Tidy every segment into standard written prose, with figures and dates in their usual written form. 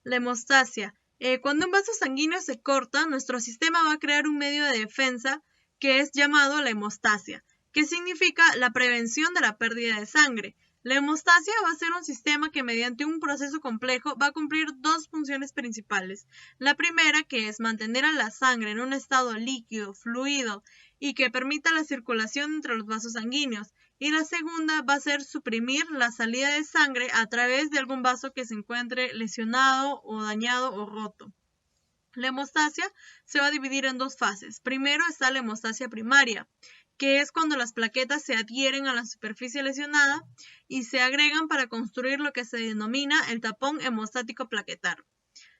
La hemostasia. Cuando un vaso sanguíneo se corta, nuestro sistema va a crear un medio de defensa que es llamado la hemostasia, que significa la prevención de la pérdida de sangre. La hemostasia va a ser un sistema que mediante un proceso complejo va a cumplir dos funciones principales. La primera, que es mantener a la sangre en un estado líquido, fluido y que permita la circulación entre los vasos sanguíneos. Y la segunda va a ser suprimir la salida de sangre a través de algún vaso que se encuentre lesionado o dañado o roto. La hemostasia se va a dividir en dos fases. Primero está la hemostasia primaria, que es cuando las plaquetas se adhieren a la superficie lesionada y se agregan para construir lo que se denomina el tapón hemostático plaquetar.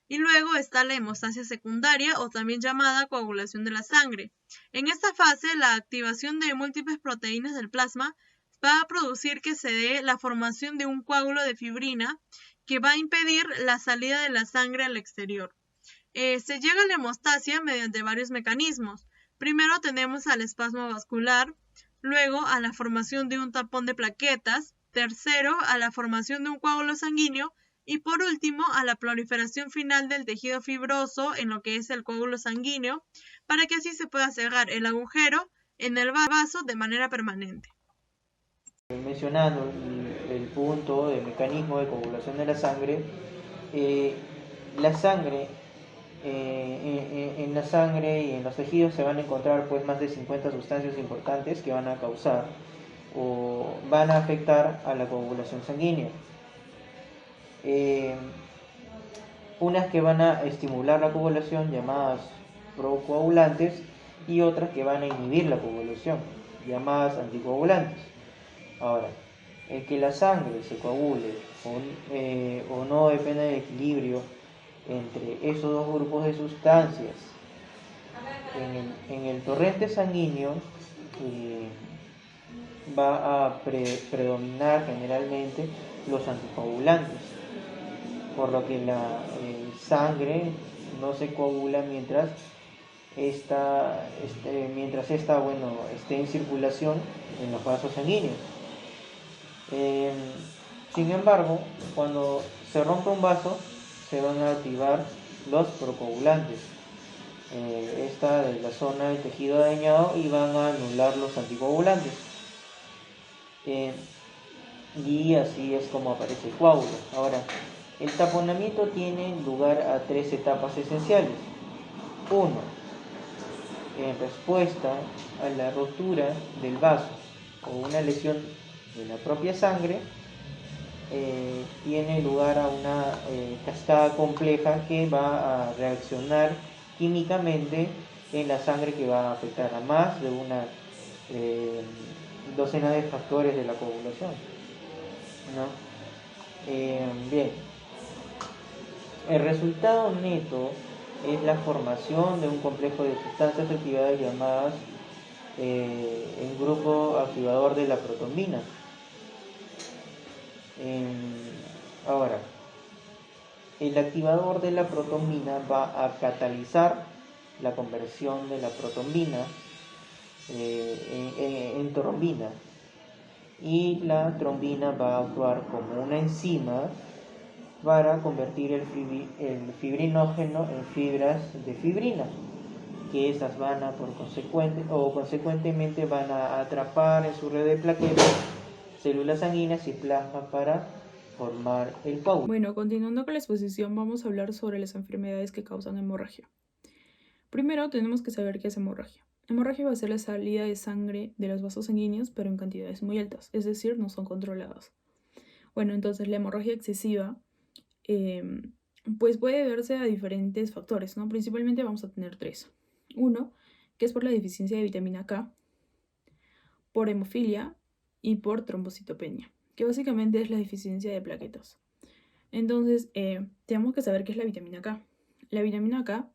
Y luego está la hemostasia secundaria o también llamada coagulación de la sangre. En esta fase, la activación de múltiples proteínas del plasma va a producir que se dé la formación de un coágulo de fibrina que va a impedir la salida de la sangre al exterior. Se llega a la hemostasia mediante varios mecanismos. Primero tenemos al espasmo vascular, luego a la formación de un tapón de plaquetas, tercero a la formación de un coágulo sanguíneo y por último a la proliferación final del tejido fibroso en lo que es el coágulo sanguíneo, para que así se pueda cerrar el agujero en el vaso de manera permanente. Mencionando el punto del mecanismo de coagulación de eh, la sangre, en la sangre y en los tejidos se van a encontrar pues más de 50 sustancias importantes que van a causar o van a afectar a la coagulación sanguínea. Eh, unas que van a estimular la coagulación llamadas procoagulantes y otras que van a inhibir la coagulación llamadas anticoagulantes. Ahora, el que la sangre se coagule o no depende del equilibrio entre esos dos grupos de sustancias. En el torrente sanguíneo va a predominar generalmente los anticoagulantes, por lo que la sangre no se coagula mientras esta esté en circulación en los vasos sanguíneos. Eh, Sin embargo, cuando se rompe un vaso, se van a activar los procoagulantes, esta de la zona del tejido dañado, y van a anular los anticoagulantes. Eh, y así es como aparece el coágulo. Ahora, el taponamiento tiene lugar a tres etapas esenciales. Uno, en respuesta a la rotura del vaso o una lesión de la propia sangre, tiene lugar a una cascada compleja que va a reaccionar químicamente en la sangre, que va a afectar a más de una docena de factores de la coagulación, ¿no? Bien, el resultado neto es la formación de un complejo de sustancias activadas llamadas el grupo activador de la protombina. Ahora, el activador de la protombina va a catalizar la conversión de la protombina en trombina, y la trombina va a actuar como una enzima para convertir el fibrinógeno en fibras de fibrina, que esas van a consecuentemente van a atrapar en su red de plaquetas células sanguíneas y plasma para formar el coágulo. Bueno, continuando con la exposición, vamos a hablar sobre las enfermedades que causan hemorragia. Primero tenemos que saber qué es hemorragia. Hemorragia va a ser la salida de sangre de los vasos sanguíneos, pero en cantidades muy altas, es decir, no son controladas. Bueno, entonces la hemorragia excesiva pues puede deberse a diferentes factores, ¿no? Principalmente vamos a tener tres. Uno, que es por la deficiencia de vitamina K, por hemofilia y por trombocitopenia, que básicamente es la deficiencia de plaquetas. Entonces, tenemos que saber qué es la vitamina K. La vitamina K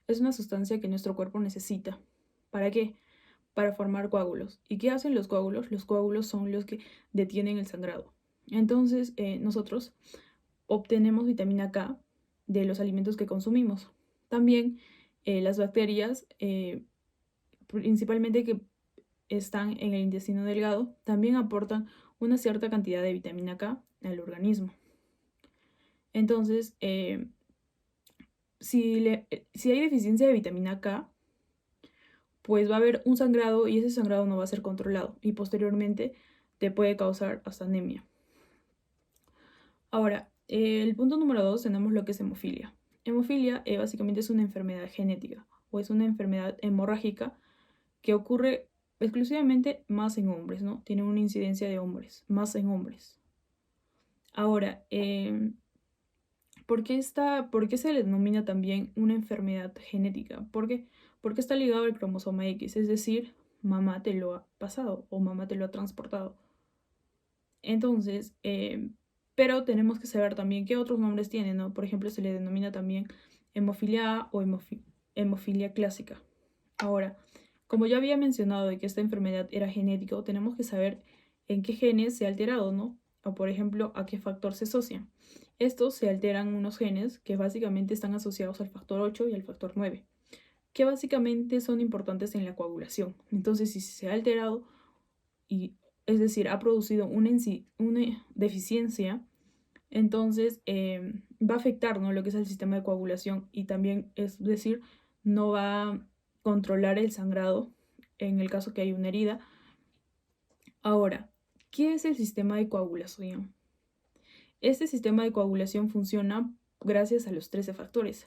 es una sustancia que nuestro cuerpo necesita. ¿Para qué? Para formar coágulos. ¿Y qué hacen los coágulos? Los coágulos son los que detienen el sangrado. Entonces, nosotros obtenemos vitamina K de los alimentos que consumimos. También las bacterias, principalmente que están en el intestino delgado, también aportan una cierta cantidad de vitamina K al organismo. Entonces, si hay deficiencia de vitamina K, pues va a haber un sangrado y ese sangrado no va a ser controlado y posteriormente te puede causar hasta anemia. Ahora, el punto número 2 tenemos lo que es hemofilia. Hemofilia básicamente es una enfermedad genética o es una enfermedad hemorrágica que ocurre exclusivamente más en hombres, ¿no? Tiene una incidencia de hombres, más en hombres. Ahora, ¿por qué se le denomina también una enfermedad genética? Porque está ligado al cromosoma X, es decir, mamá te lo ha pasado o mamá te lo ha transportado. Entonces, pero tenemos que saber también qué otros nombres tiene, ¿no? Por ejemplo, se le denomina también hemofilia A o hemofilia clásica. Ahora, como ya había mencionado de que esta enfermedad era genética, tenemos que saber en qué genes se ha alterado, ¿no? O por ejemplo, a qué factor se asocia. Estos se alteran unos genes que básicamente están asociados al factor 8 y al factor 9, que básicamente son importantes en la coagulación. Entonces, si se ha alterado, y es decir, ha producido una deficiencia, entonces va a afectar, ¿no?, lo que es el sistema de coagulación y también, es decir, no va a controlar el sangrado en el caso que hay una herida. Ahora, ¿qué es el sistema de coagulación? Este sistema de coagulación funciona gracias a los 13 factores,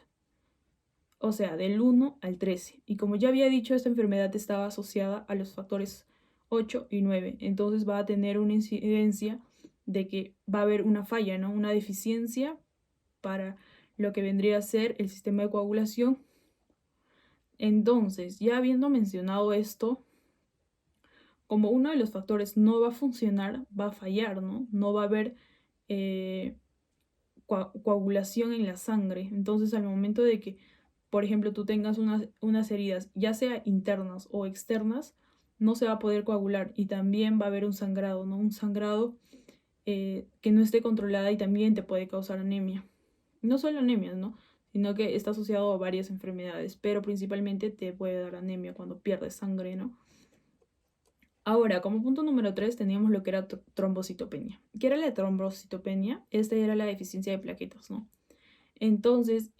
o sea, del 1 al 13. Y como ya había dicho, esta enfermedad estaba asociada a los factores 8 y 9. Entonces va a tener una incidencia de que va a haber una falla, ¿no? Una deficiencia para lo que vendría a ser el sistema de coagulación. Entonces, ya habiendo mencionado esto, como uno de los factores no va a funcionar, va a fallar, ¿no? No va a haber coagulación en la sangre. Entonces, al momento de que, por ejemplo, tú tengas unas heridas, ya sea internas o externas, no se va a poder coagular y también va a haber un sangrado, ¿no? Un sangrado que no esté controlada y también te puede causar anemia. No solo anemia, ¿no? Sino que está asociado a varias enfermedades, pero principalmente te puede dar anemia cuando pierdes sangre, ¿no? Ahora, como punto número 3 teníamos lo que era trombocitopenia. ¿Qué era la trombocitopenia? Esta era la deficiencia de plaquetas, ¿no? Entonces,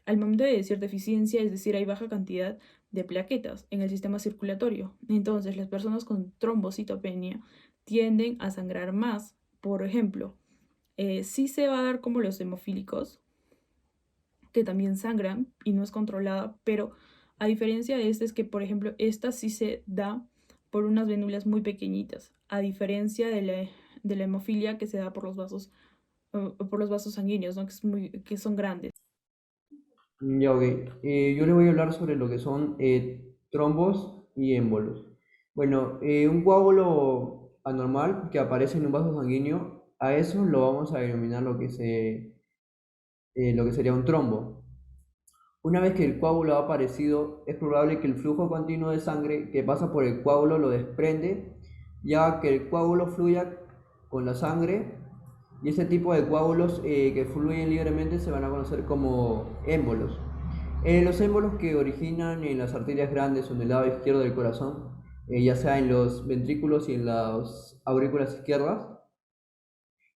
al momento de decir deficiencia, es decir, hay baja cantidad de plaquetas en el sistema circulatorio. Entonces, las personas con trombocitopenia tienden a sangrar más. Por ejemplo, sí se va a dar como los hemofílicos, que también sangran y no es controlada, pero a diferencia de este es que, por ejemplo, esta sí se da por unas vénulas muy pequeñitas, a diferencia de la hemofilia que se da por los vasos sanguíneos, ¿no? Que son grandes. Ya, ok. Yo les voy a hablar sobre lo que son trombos y émbolos. Bueno, un coágulo anormal que aparece en un vaso sanguíneo, a eso lo vamos a denominar lo que sería un trombo. Una vez que el coágulo ha aparecido, es probable que el flujo continuo de sangre que pasa por el coágulo lo desprende, ya que el coágulo fluya con la sangre, y ese tipo de coágulos que fluyen libremente se van a conocer como émbolos. Los émbolos que originan en las arterias grandes o en el lado izquierdo del corazón, ya sea en los ventrículos y en las aurículas izquierdas,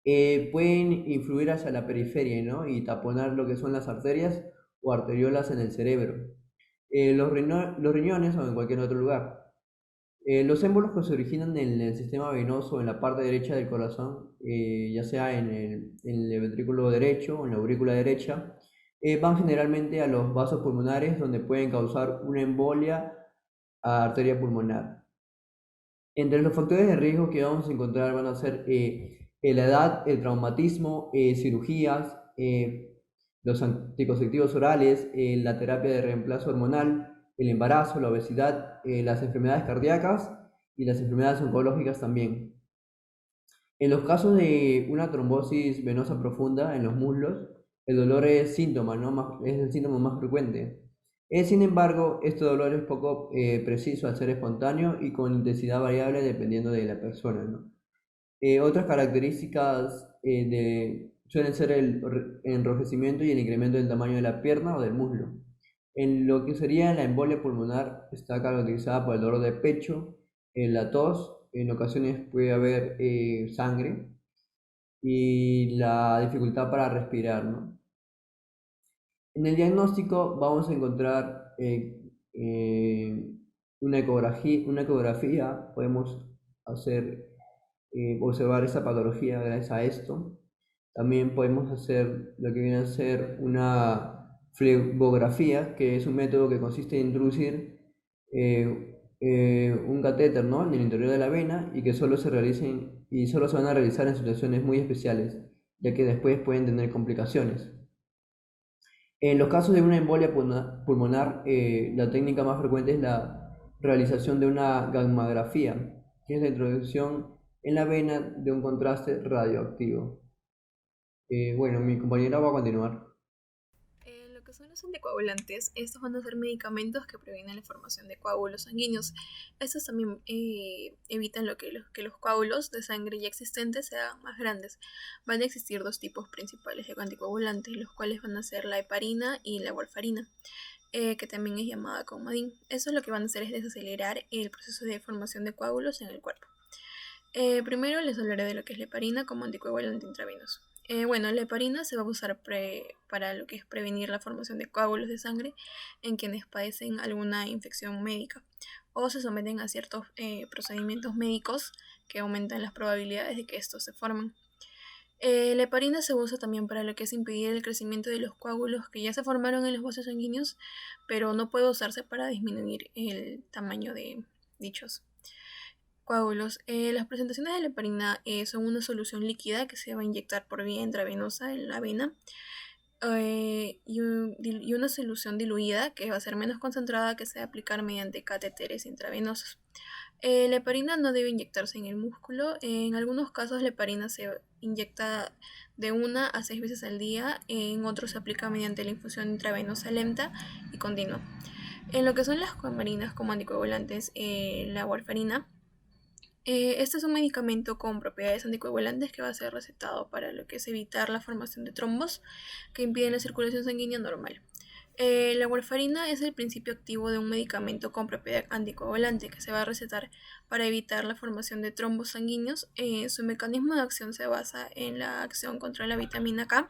pueden influir hacia la periferia, ¿no?, y taponar lo que son las arterias o arteriolas en el cerebro, los riñones o en cualquier otro lugar. Los émbolos que se originan en el sistema venoso en la parte derecha del corazón, ya sea en el ventrículo derecho o en la aurícula derecha, van generalmente a los vasos pulmonares, donde pueden causar una embolia a arteria pulmonar. Entre los factores de riesgo que vamos a encontrar van a ser la edad, el traumatismo, cirugías, los anticonceptivos orales, la terapia de reemplazo hormonal, el embarazo, la obesidad, las enfermedades cardíacas y las enfermedades oncológicas también. En los casos de una trombosis venosa profunda en los muslos, el dolor es síntoma, ¿no? Es el síntoma más frecuente. Sin embargo, este dolor es poco preciso al ser espontáneo y con intensidad variable dependiendo de la persona, ¿no? Otras características suelen ser el enrojecimiento y el incremento del tamaño de la pierna o del muslo. En lo que sería la embolia pulmonar, está caracterizada por el dolor de pecho, la tos, en ocasiones puede haber sangre y la dificultad para respirar, ¿no? En el diagnóstico vamos a encontrar una ecografía, podemos hacer, observar esa patología gracias a esto. También podemos hacer lo que viene a ser una flebografía, que es un método que consiste en introducir un catéter, ¿no?, en el interior de la vena y que solo se van a realizar en situaciones muy especiales, ya que después pueden tener complicaciones. En los casos de una embolia pulmonar, la técnica más frecuente es la realización de una gammagrafía, que es la introducción en la vena de un contraste radioactivo. Bueno, mi compañera va a continuar. Lo que son los anticoagulantes, estos van a ser medicamentos que previenen la formación de coágulos sanguíneos. Estos también evitan que los coágulos de sangre ya existentes se hagan más grandes. Van a existir dos tipos principales de anticoagulantes, los cuales van a ser la heparina y la warfarina, que también es llamada Coumadin. Eso lo que van a hacer es desacelerar el proceso de formación de coágulos en el cuerpo. Primero les hablaré de lo que es la heparina como anticoagulante intravenoso. Bueno, la heparina se va a usar para lo que es prevenir la formación de coágulos de sangre en quienes padecen alguna infección médica o se someten a ciertos procedimientos médicos que aumentan las probabilidades de que estos se formen. La heparina se usa también para lo que es impedir el crecimiento de los coágulos que ya se formaron en los vasos sanguíneos, pero no puede usarse para disminuir el tamaño de dichos coágulos. Las presentaciones de la heparina son una solución líquida que se va a inyectar por vía intravenosa en la vena y una solución diluida que va a ser menos concentrada que se va a aplicar mediante catéteres intravenosos. La heparina no debe inyectarse en el músculo. En algunos casos la heparina se inyecta de 1 a 6 veces al día. En otros se aplica mediante la infusión intravenosa lenta y continua. En lo que son las coamarinas como anticoagulantes, la warfarina, este es un medicamento con propiedades anticoagulantes que va a ser recetado para lo que es evitar la formación de trombos que impiden la circulación sanguínea normal. La warfarina es el principio activo de un medicamento con propiedad anticoagulante que se va a recetar para evitar la formación de trombos sanguíneos. Su mecanismo de acción se basa en la acción contra la vitamina K,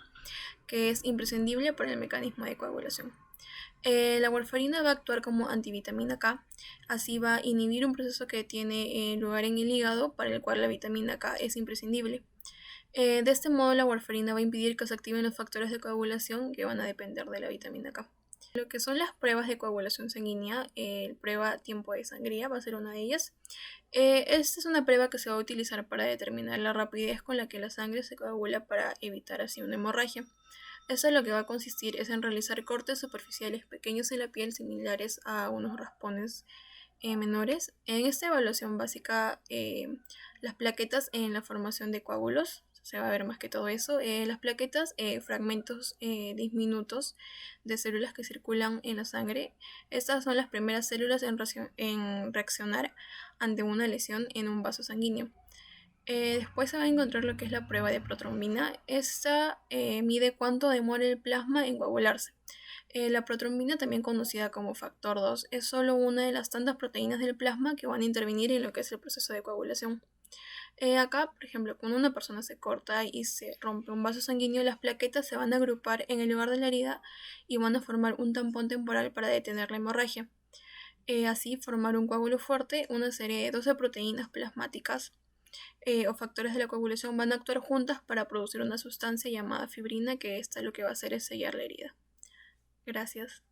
que es imprescindible para el mecanismo de coagulación. La warfarina va a actuar como antivitamina K, así va a inhibir un proceso que tiene lugar en el hígado para el cual la vitamina K es imprescindible. De este modo la warfarina va a impedir que se activen los factores de coagulación que van a depender de la vitamina K. Lo que son las pruebas de coagulación sanguínea, prueba tiempo de sangría va a ser una de ellas. Esta es una prueba que se va a utilizar para determinar la rapidez con la que la sangre se coagula para evitar así una hemorragia. Esto lo que va a consistir es en realizar cortes superficiales pequeños en la piel similares a unos raspones menores. En esta evaluación básica, las plaquetas en la formación de coágulos, se va a ver más que todo eso, las plaquetas, fragmentos diminutos de células que circulan en la sangre. Estas son las primeras células en reaccionar ante una lesión en un vaso sanguíneo. Después se va a encontrar lo que es la prueba de protrombina. Esta mide cuánto demora el plasma en coagularse. La protrombina, también conocida como factor 2, es solo una de las tantas proteínas del plasma que van a intervenir en lo que es el proceso de coagulación. Acá, por ejemplo, cuando una persona se corta y se rompe un vaso sanguíneo, las plaquetas se van a agrupar en el lugar de la herida y van a formar un tampón temporal para detener la hemorragia. Así, formar un coágulo fuerte, una serie de 12 proteínas plasmáticas o factores de la coagulación van a actuar juntas para producir una sustancia llamada fibrina, que esta lo que va a hacer es sellar la herida. Gracias.